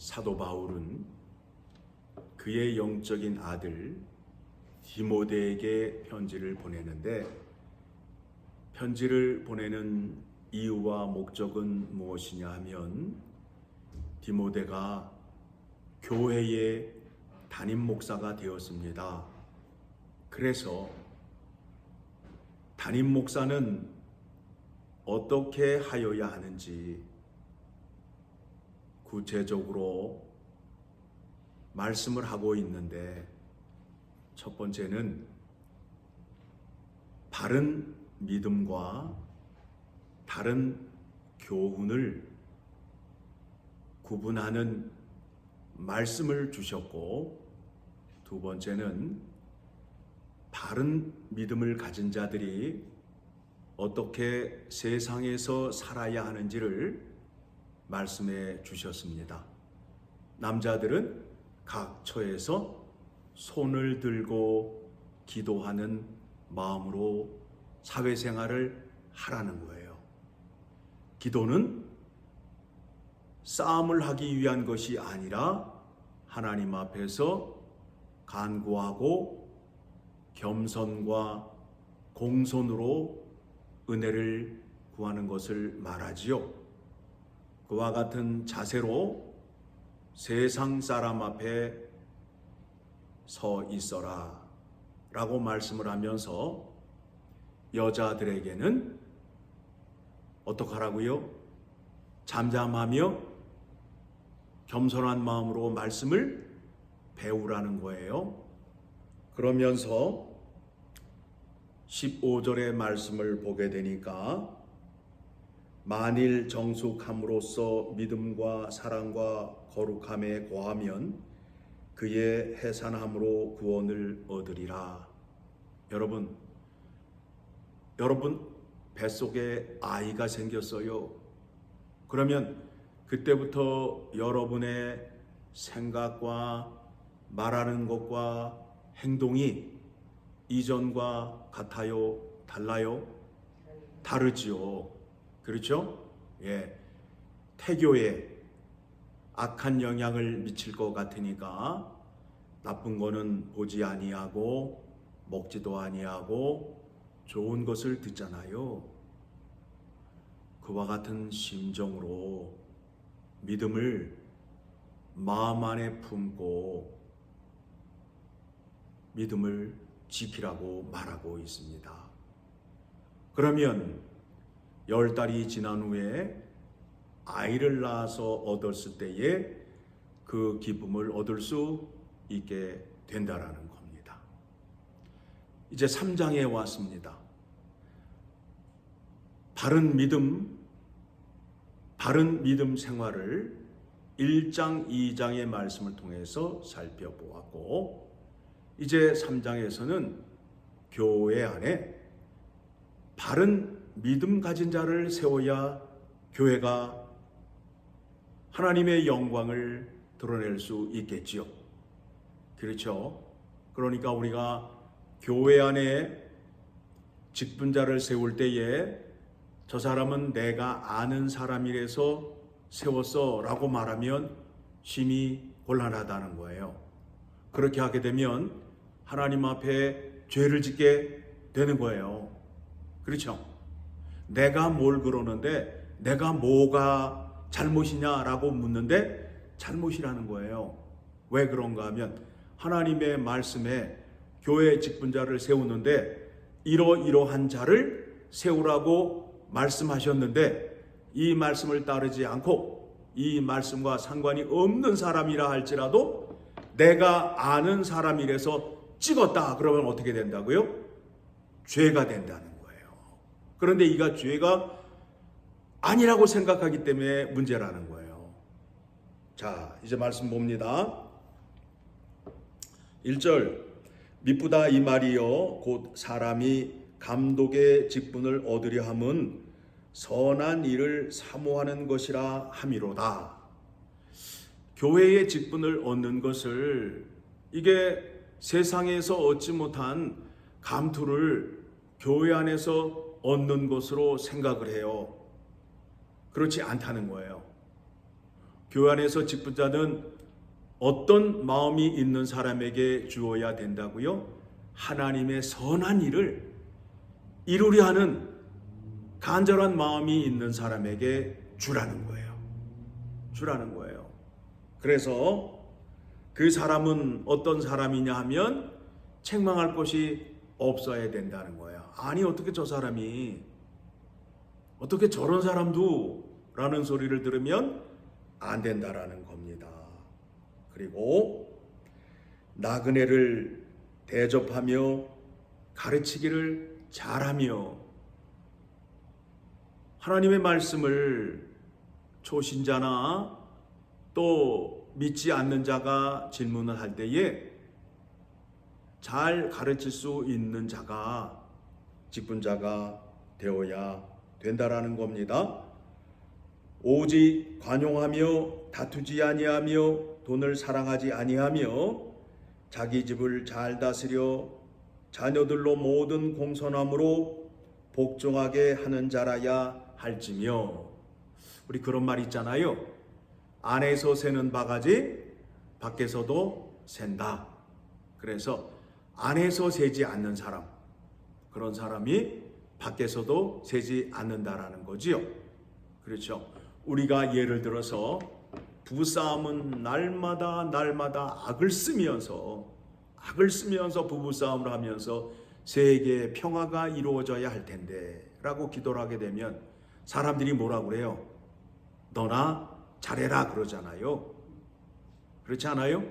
사도 바울은 그의 영적인 아들 디모데에게 편지를 보내는데, 편지를 보내는 이유와 목적은 무엇이냐 하면 디모데가 교회의 담임 목사가 되었습니다. 그래서 담임 목사는 어떻게 하여야 하는지 구체적으로 말씀을 하고 있는데, 첫 번째는 바른 믿음과 다른 교훈을 구분하는 말씀을 주셨고, 두 번째는 바른 믿음을 가진 자들이 어떻게 세상에서 살아야 하는지를 말씀해 주셨습니다. 남자들은 각 처에서 손을 들고 기도하는 마음으로 사회생활을 하라는 거예요. 기도는 싸움을 하기 위한 것이 아니라 하나님 앞에서 간구하고 겸손과 공손으로 은혜를 구하는 것을 말하지요. 그와 같은 자세로 세상 사람 앞에 서 있어라 라고 말씀을 하면서 여자들에게는 어떻게 하라고요? 잠잠하며 겸손한 마음으로 말씀을 배우라는 거예요. 그러면서 15절의 말씀을 보게 되니까, 만일 정숙함으로써 믿음과 사랑과 거룩함에 거하면 그의 해산함으로 구원을 얻으리라. 여러분 뱃속에 아이가 생겼어요. 그러면 그때부터 여러분의 생각과 말하는 것과 행동이 이전과 같아요? 달라요? 다르지요. 그렇죠? 예. 태교에 악한 영향을 미칠 것 같으니까 나쁜 거는 보지 아니하고 먹지도 아니하고 좋은 것을 듣잖아요. 그와 같은 심정으로 믿음을 마음 안에 품고 믿음을 지키라고 말하고 있습니다. 그러면 10달이 지난 후에 아이를 낳아서 얻었을 때에 그 기쁨을 얻을 수 있게 된다라는 겁니다. 이제 3장에 왔습니다. 바른 믿음 생활을 1장, 2장의 말씀을 통해서 살펴보았고, 이제 3장에서는 교회 안에 바른 믿음 가진 자를 세워야 교회가 하나님의 영광을 드러낼 수 있겠지요. 그렇죠? 그러니까 우리가 교회 안에 직분자를 세울 때에 저 사람은 내가 아는 사람이라서 세웠어 라고 말하면 심히 곤란하다는 거예요. 그렇게 하게 되면 하나님 앞에 죄를 짓게 되는 거예요. 그렇죠? 내가 뭘 그러는데 내가 뭐가 잘못이냐라고 묻는데 잘못이라는 거예요. 왜 그런가 하면 하나님의 말씀에 교회 직분자를 세우는데 이러이러한 자를 세우라고 말씀하셨는데 이 말씀을 따르지 않고 이 말씀과 상관이 없는 사람이라 할지라도 내가 아는 사람이라서 찍었다 그러면 어떻게 된다고요? 죄가 된다는 거예요. 그런데 이가 죄가 아니라고 생각하기 때문에 문제라는 거예요. 자, 이제 말씀 봅니다. 1절, 미쁘다 이 말이여 곧 사람이 감독의 직분을 얻으려 함은 선한 일을 사모하는 것이라 함이로다. 교회의 직분을 얻는 것을 이게 세상에서 얻지 못한 감투를 교회 안에서 얻는 것으로 생각을 해요. 그렇지 않다는 거예요. 교회 안에서 직분자는 어떤 마음이 있는 사람에게 주어야 된다고요? 하나님의 선한 일을 이루려 하는 간절한 마음이 있는 사람에게 주라는 거예요. 주라는 거예요. 그래서 그 사람은 어떤 사람이냐 하면 책망할 것이 없어야 된다는 거예요. 아니 어떻게 저 사람이 어떻게 저런 사람도 라는 소리를 들으면 안 된다라는 겁니다. 그리고 나그네를 대접하며 가르치기를 잘하며 하나님의 말씀을 초신자나 또 믿지 않는 자가 질문을 할 때에 잘 가르칠 수 있는 자가 직분자가 되어야 된다라는 겁니다. 오직 관용하며 다투지 아니하며 돈을 사랑하지 아니하며 자기 집을 잘 다스려 자녀들로 모든 공손함으로 복종하게 하는 자라야 할지며. 우리 그런 말 있잖아요. 안에서 새는 바가지 밖에서도 샌다. 그래서 안에서 새지 않는 사람, 그런 사람이 밖에서도 새지 않는다라는 거지요. 그렇죠. 우리가 예를 들어서 부부싸움은 날마다 악을 쓰면서 부부싸움을 하면서 세계의 평화가 이루어져야 할 텐데 라고 기도를 하게 되면 사람들이 뭐라고 그래요? 너나 잘해라 그러잖아요. 그렇지 않아요?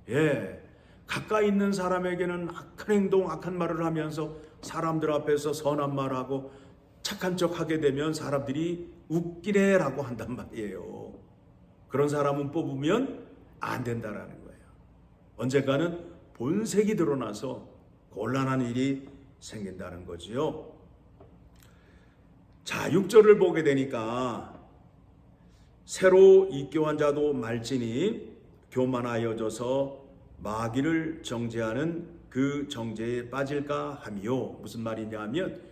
예. 가까이 있는 사람에게는 악한 행동, 악한 말을 하면서 사람들 앞에서 선한 말하고 착한 척 하게 되면 사람들이 웃기네라고 한단 말이에요. 그런 사람은 뽑으면 안 된다라는 거예요. 언젠가는 본색이 드러나서 곤란한 일이 생긴다는 거지요. 자, 6절을 보게 되니까 새로 입교한 자도 말지니 교만하여져서 마귀를 정죄하는 그 정죄에 빠질까 하며. 무슨 말이냐 하면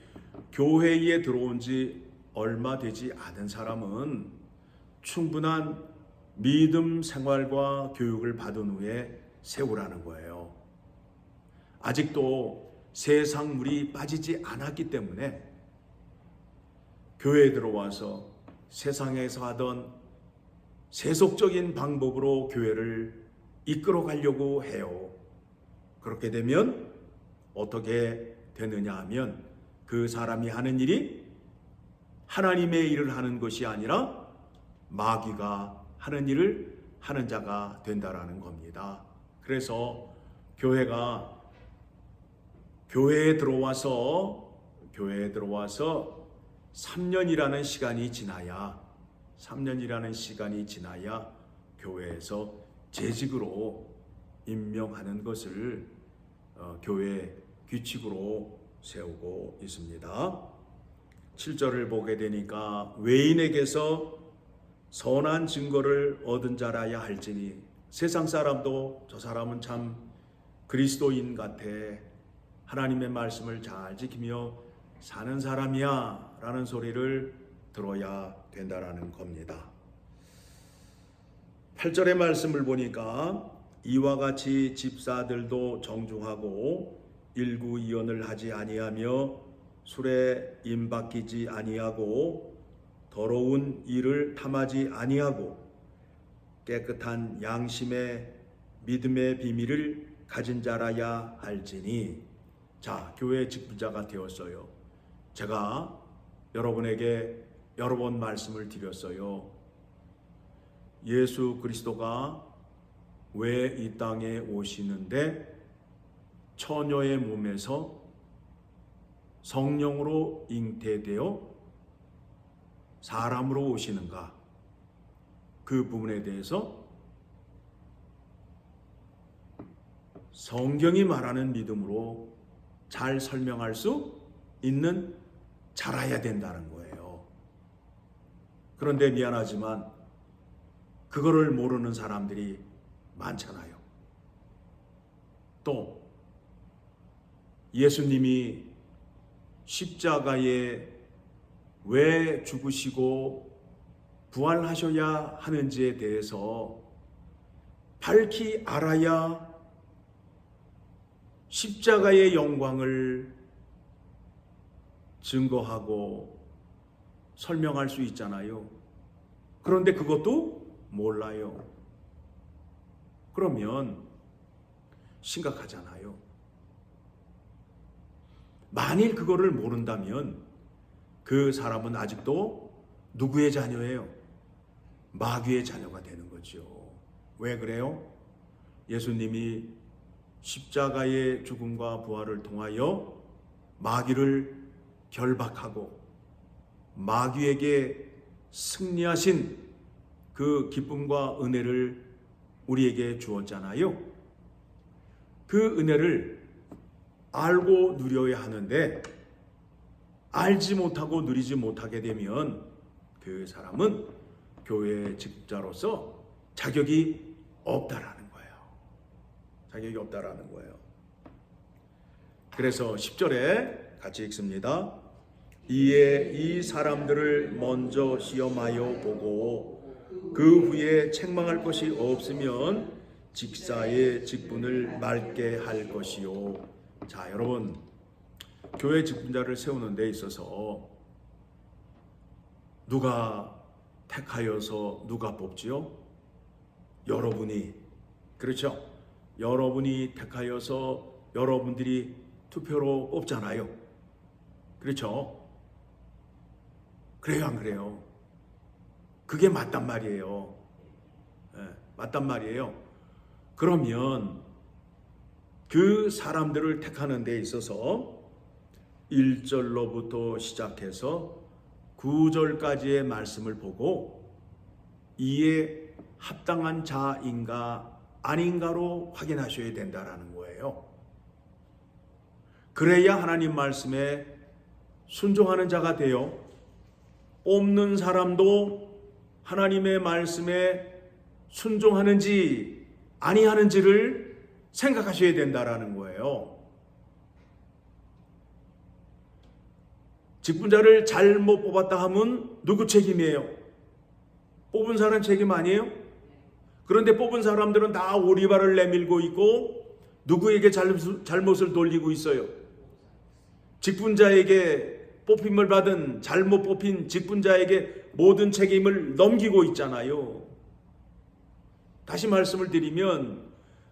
교회에 들어온 지 얼마 되지 않은 사람은 충분한 믿음 생활과 교육을 받은 후에 세우라는 거예요. 아직도 세상 물이 빠지지 않았기 때문에 교회에 들어와서 세상에서 하던 세속적인 방법으로 교회를 이끌어 가려고 해요. 그렇게 되면 어떻게 되느냐 하면 그 사람이 하는 일이 하나님의 일을 하는 것이 아니라 마귀가 하는 일을 하는 자가 된다라는 겁니다. 그래서 교회에 들어와서 3년이라는 시간이 지나야 교회에서 재직으로 임명하는 것을 교회 규칙으로 세우고 있습니다. 7절을 보게 되니까 외인에게서 선한 증거를 얻은 자라야 할지니. 세상 사람도 저 사람은 참 그리스도인 같아, 하나님의 말씀을 잘 지키며 사는 사람이야 라는 소리를 들어야 된다라는 겁니다. 8절의 말씀을 보니까 이와 같이 집사들도 정중하고 일구이언을 하지 아니하며 술에 임박이지 아니하고 더러운 일을 탐하지 아니하고 깨끗한 양심의 믿음의 비밀을 가진 자라야 할지니. 자, 교회 직분자가 되었어요. 제가 여러분에게 여러 번 말씀을 드렸어요. 예수 그리스도가 왜 이 땅에 오시는데 처녀의 몸에서 성령으로 잉태되어 사람으로 오시는가? 그 부분에 대해서 성경이 말하는 믿음으로 잘 설명할 수 있는 자라야 된다는 거예요. 그런데 미안하지만 그거를 모르는 사람들이 많잖아요. 또 예수님이 십자가에 왜 죽으시고 부활하셔야 하는지에 대해서 밝히 알아야 십자가의 영광을 증거하고 설명할 수 있잖아요. 그런데 그것도 몰라요. 그러면 심각하잖아요. 만일 그거를 모른다면 그 사람은 아직도 누구의 자녀예요? 마귀의 자녀가 되는 거죠. 왜 그래요? 예수님이 십자가의 죽음과 부활을 통하여 마귀를 결박하고 마귀에게 승리하신 그 기쁨과 은혜를 우리에게 주었잖아요. 그 은혜를 알고 누려야 하는데 알지 못하고 누리지 못하게 되면 그 사람은 교회의 직자로서 자격이 없다라는 거예요. 자격이 없다라는 거예요. 그래서 10절에 같이 읽습니다. 이에 이 사람들을 먼저 시험하여 보고 그 후에 책망할 것이 없으면 직사의 직분을 맑게 할 것이요. 자, 여러분, 교회 직분자를 세우는 데 있어서 누가 택하여서 누가 뽑지요? 여러분이. 그렇죠? 여러분이 택하여서 여러분들이 투표로 뽑잖아요. 그렇죠? 그래요, 안 그래요? 그게 맞단 말이에요. 네, 맞단 말이에요. 그러면 그 사람들을 택하는 데 있어서 1절로부터 시작해서 9절까지의 말씀을 보고 이에 합당한 자인가 아닌가로 확인하셔야 된다라는 거예요. 그래야 하나님 말씀에 순종하는 자가 되어 뽑는 사람도 하나님의 말씀에 순종하는지 아니하는지를 생각하셔야 된다라는 거예요. 직분자를 잘못 뽑았다 하면 누구 책임이에요? 뽑은 사람 책임 아니에요? 그런데 뽑은 사람들은 다 오리발을 내밀고 있고 누구에게 잘못을 돌리고 있어요? 직분자에게 뽑힘을 받은 잘못 뽑힌 직분자에게 모든 책임을 넘기고 있잖아요. 다시 말씀을 드리면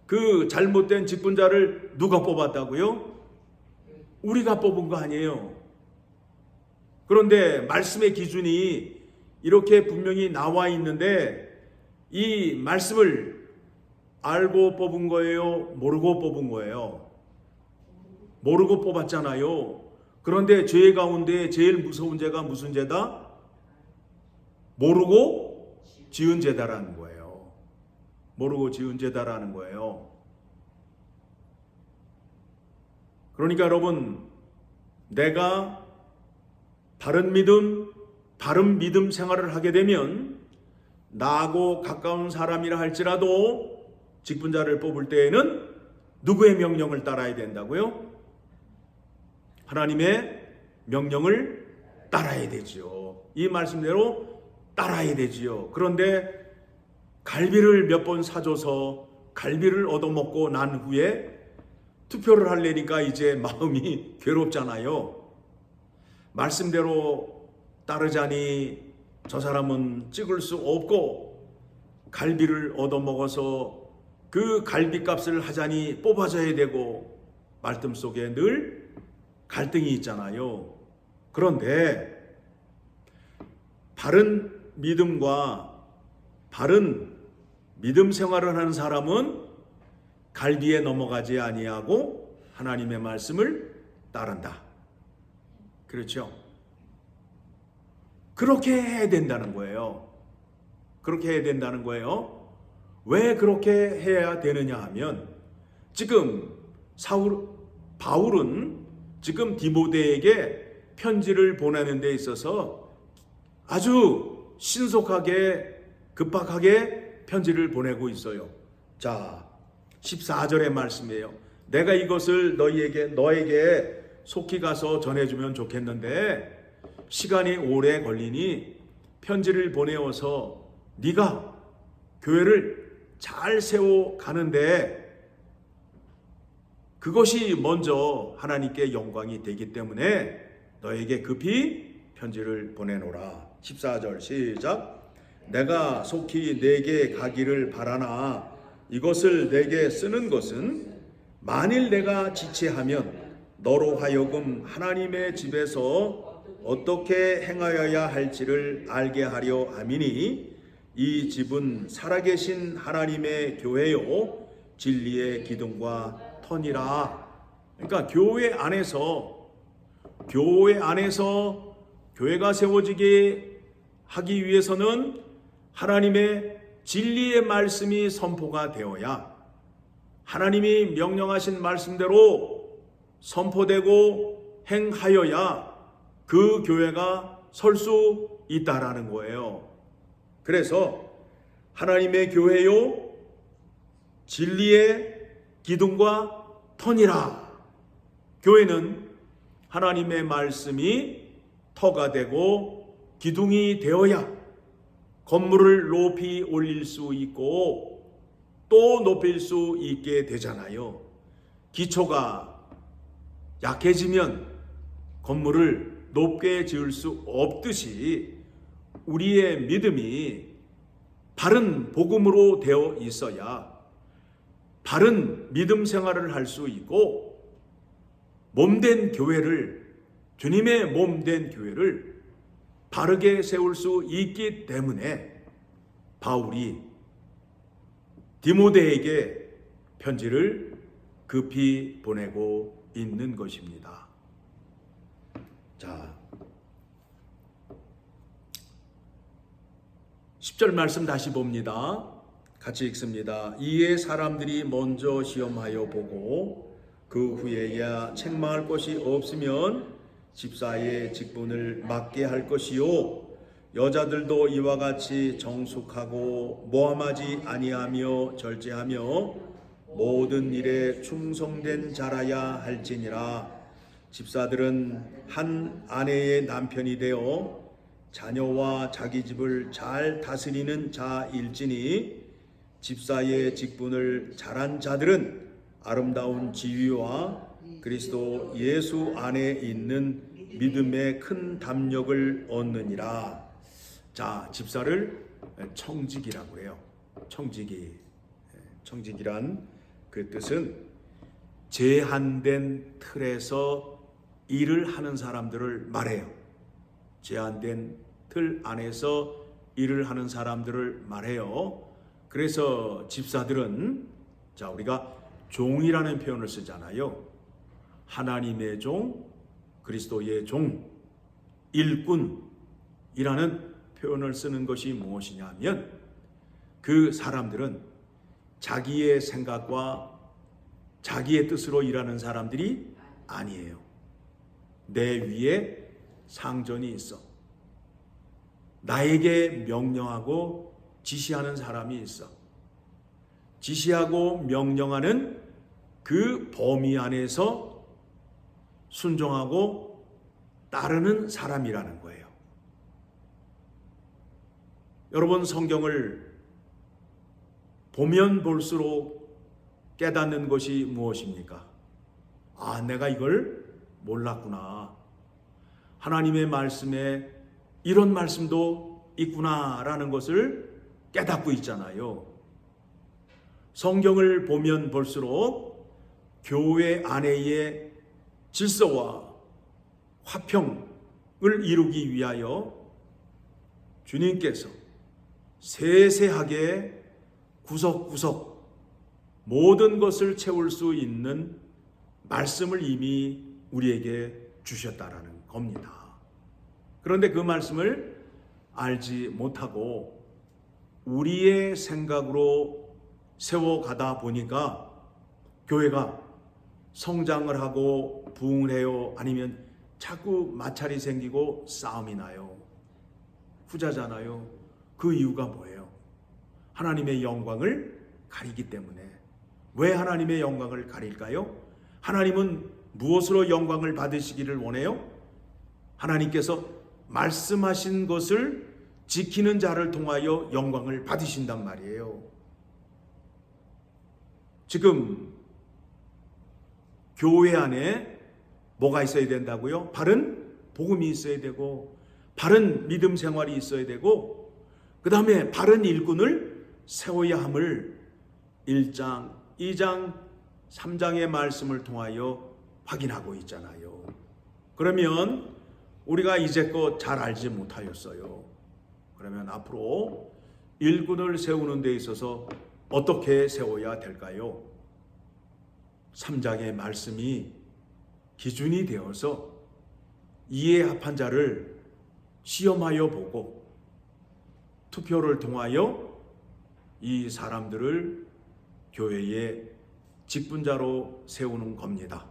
그 잘못된 직분자를 누가 뽑았다고요? 우리가 뽑은 거 아니에요. 그런데 말씀의 기준이 이렇게 분명히 나와 있는데 이 말씀을 알고 뽑은 거예요? 모르고 뽑은 거예요? 모르고 뽑았잖아요. 그런데 죄 가운데 제일 무서운 죄가 무슨 죄다? 모르고 지은 죄다라는 거예요. 모르고 지은 죄다라는 거예요. 그러니까 여러분, 내가 바른 믿음 생활을 하게 되면 나하고 가까운 사람이라 할지라도 직분자를 뽑을 때에는 누구의 명령을 따라야 된다고요? 하나님의 명령을 따라야 되지요. 이 말씀대로 따라야 되지요. 그런데 갈비를 몇 번 사줘서 갈비를 얻어먹고 난 후에 투표를 하려니까 이제 마음이 괴롭잖아요. 말씀대로 따르자니 저 사람은 찍을 수 없고 갈비를 얻어먹어서 그 갈비값을 하자니 뽑아줘야 되고 말씀 속에 늘 갈등이 있잖아요. 그런데 바른 믿음과 바른 믿음 생활을 하는 사람은 갈비에 넘어가지 아니하고 하나님의 말씀을 따른다. 그렇죠? 그렇게 해야 된다는 거예요. 그렇게 해야 된다는 거예요. 왜 그렇게 해야 되느냐 하면 지금 바울은 지금 디모데에게 편지를 보내는 데 있어서 아주 신속하게 급박하게 편지를 보내고 있어요. 자, 14절의 말씀이에요. 내가 이것을 너에게 속히 가서 전해주면 좋겠는데 시간이 오래 걸리니 편지를 보내어서 네가 교회를 잘 세워 가는데 그것이 먼저 하나님께 영광이 되기 때문에 너에게 급히 편지를 보내노라. 14절 시작. 내가 속히 내게 가기를 바라나 이것을 내게 쓰는 것은 만일 내가 지체하면 너로 하여금 하나님의 집에서 어떻게 행하여야 할지를 알게 하려 함이니 이 집은 살아계신 하나님의 교회요 진리의 기둥과 터니라. 그러니까 교회 안에서 교회가 세워지게 하기 위해서는 하나님의 진리의 말씀이 선포가 되어야 하나님이 명령하신 말씀대로 선포되고 행하여야 그 교회가 설 수 있다라는 거예요. 그래서 하나님의 교회요 진리의 기둥과 터니라. 교회는 하나님의 말씀이 터가 되고 기둥이 되어야 건물을 높이 올릴 수 있고 또 높일 수 있게 되잖아요. 기초가 약해지면 건물을 높게 지을 수 없듯이 우리의 믿음이 바른 복음으로 되어 있어야 바른 믿음 생활을 할 수 있고 몸된 교회를 주님의 몸된 교회를 바르게 세울 수 있기 때문에 바울이 디모데에게 편지를 급히 보내고 있는 것입니다. 자, 10절 말씀 다시 봅니다. 같이 읽습니다. 이에 사람들이 먼저 시험하여 보고 그 후에야 책망할 것이 없으면 집사의 직분을 맡게 할 것이요 여자들도 이와 같이 정숙하고 모함하지 아니하며 절제하며 모든 일에 충성된 자라야 할지니라. 집사들은 한 아내의 남편이 되어 자녀와 자기 집을 잘 다스리는 자일지니 집사의 직분을 잘한 자들은 아름다운 지위와 그리스도 예수 안에 있는 믿음의 큰 담력을 얻느니라. 자, 집사를 청직이라고 해요. 청직이란 그 뜻은 제한된 틀에서 일을 하는 사람들을 말해요. 제한된 틀 안에서 일을 하는 사람들을 말해요. 그래서 집사들은 자, 우리가 종이라는 표현을 쓰잖아요. 하나님의 종, 그리스도의 종, 일꾼이라는 표현을 쓰는 것이 무엇이냐면 그 사람들은 자기의 생각과 자기의 뜻으로 일하는 사람들이 아니에요. 내 위에 상전이 있어. 나에게 명령하고 지시하는 사람이 있어. 지시하고 명령하는 그 범위 안에서 순종하고 따르는 사람이라는 거예요. 여러분, 성경을 보면 볼수록 깨닫는 것이 무엇입니까? 아, 내가 이걸 몰랐구나. 하나님의 말씀에 이런 말씀도 있구나라는 것을 깨닫고 있잖아요. 성경을 보면 볼수록 교회 안에의 질서와 화평을 이루기 위하여 주님께서 세세하게 구석구석 모든 것을 채울 수 있는 말씀을 이미 우리에게 주셨다라는 겁니다. 그런데 그 말씀을 알지 못하고 우리의 생각으로 세워가다 보니까 교회가 성장을 하고 부흥을 해요? 아니면 자꾸 마찰이 생기고 싸움이 나요? 후자잖아요. 그 이유가 뭐예요? 하나님의 영광을 가리기 때문에. 왜 하나님의 영광을 가릴까요? 하나님은 무엇으로 영광을 받으시기를 원해요? 하나님께서 말씀하신 것을 지키는 자를 통하여 영광을 받으신단 말이에요. 지금 교회 안에 뭐가 있어야 된다고요? 바른 복음이 있어야 되고, 바른 믿음 생활이 있어야 되고, 그 다음에 바른 일꾼을 세워야 함을 1장, 2장, 3장의 말씀을 통하여 확인하고 있잖아요. 그러면 우리가 이제껏 잘 알지 못하였어요. 그러면 앞으로 일꾼을 세우는 데 있어서 어떻게 세워야 될까요? 3장의 말씀이 기준이 되어서 이에 합한 자를 시험하여 보고 투표를 통하여 이 사람들을 교회의 직분자로 세우는 겁니다.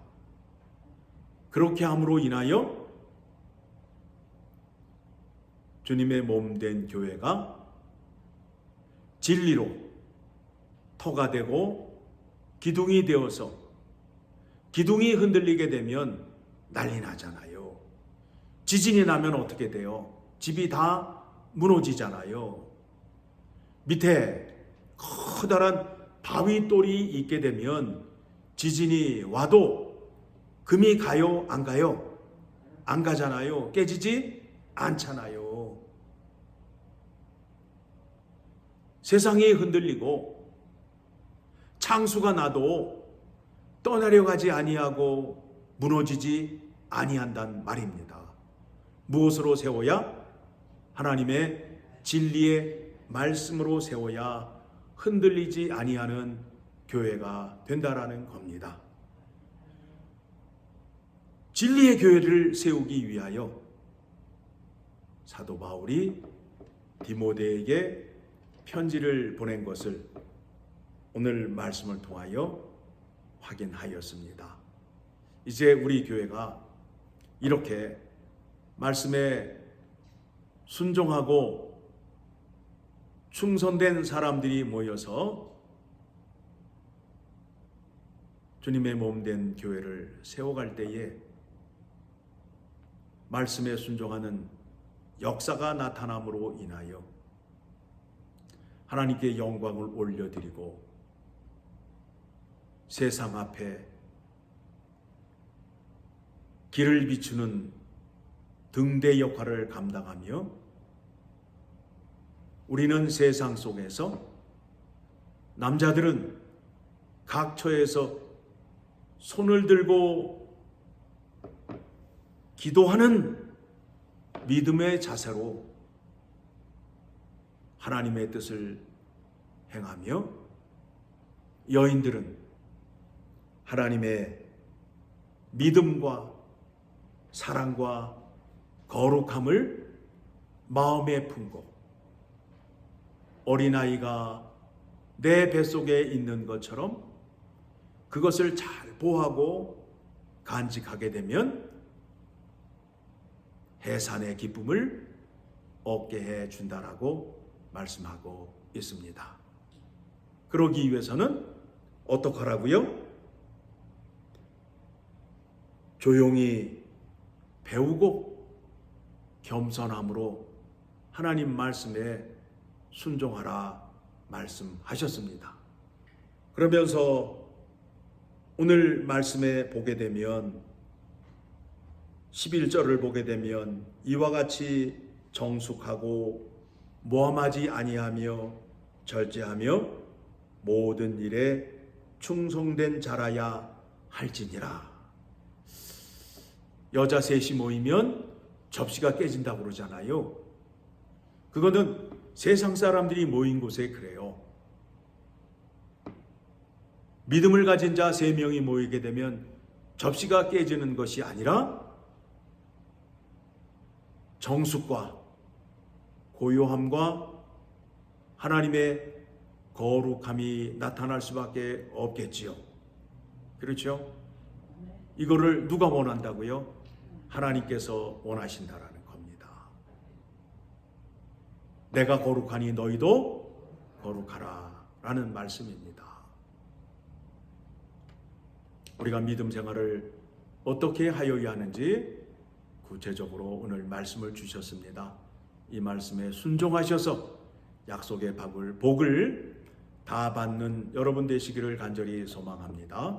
그렇게 함으로 인하여 주님의 몸 된 교회가 진리로 터가 되고 기둥이 되어서, 기둥이 흔들리게 되면 난리 나잖아요. 지진이 나면 어떻게 돼요? 집이 다 무너지잖아요. 밑에 커다란 바위돌이 있게 되면 지진이 와도 금이 가요? 안 가요? 안 가잖아요. 깨지지 않잖아요. 세상이 흔들리고 창수가 나도 떠나려 가지 아니하고 무너지지 아니한단 말입니다. 무엇으로 세워야? 하나님의 진리의 말씀으로 세워야 흔들리지 아니하는 교회가 된다라는 겁니다. 진리의 교회를 세우기 위하여 사도 바울이 디모데에게 편지를 보낸 것을 오늘 말씀을 통하여 확인하였습니다. 이제 우리 교회가 이렇게 말씀에 순종하고 충성된 사람들이 모여서 주님의 몸 된 교회를 세워갈 때에 말씀에 순종하는 역사가 나타남으로 인하여 하나님께 영광을 올려드리고 세상 앞에 길을 비추는 등대 역할을 감당하며 우리는 세상 속에서, 남자들은 각처에서 손을 들고 기도하는 믿음의 자세로 하나님의 뜻을 행하며, 여인들은 하나님의 믿음과 사랑과 거룩함을 마음에 품고, 어린아이가 내 뱃속에 있는 것처럼 그것을 잘 보호하고 간직하게 되면 해산의 기쁨을 얻게 해 준다라고 말씀하고 있습니다. 그러기 위해서는 어떻게 하라고요? 조용히 배우고 겸손함으로 하나님 말씀에 순종하라 말씀하셨습니다. 그러면서 오늘 말씀에 보게 되면 11절을 보게 되면 이와 같이 정숙하고 모함하지 아니하며 절제하며 모든 일에 충성된 자라야 할지니라. 여자 셋이 모이면 접시가 깨진다고 그러잖아요. 그거는 세상 사람들이 모인 곳에 그래요. 믿음을 가진 자 3명이 모이게 되면 접시가 깨지는 것이 아니라 정숙과 고요함과 하나님의 거룩함이 나타날 수밖에 없겠지요. 그렇죠? 이거를 누가 원한다고요? 하나님께서 원하신다라는 겁니다. 내가 거룩하니 너희도 거룩하라 라는 말씀입니다. 우리가 믿음 생활을 어떻게 하여야 하는지 구체적으로 오늘 말씀을 주셨습니다. 이 말씀에 순종하셔서 약속의 복을 다 받는 여러분 되시기를 간절히 소망합니다.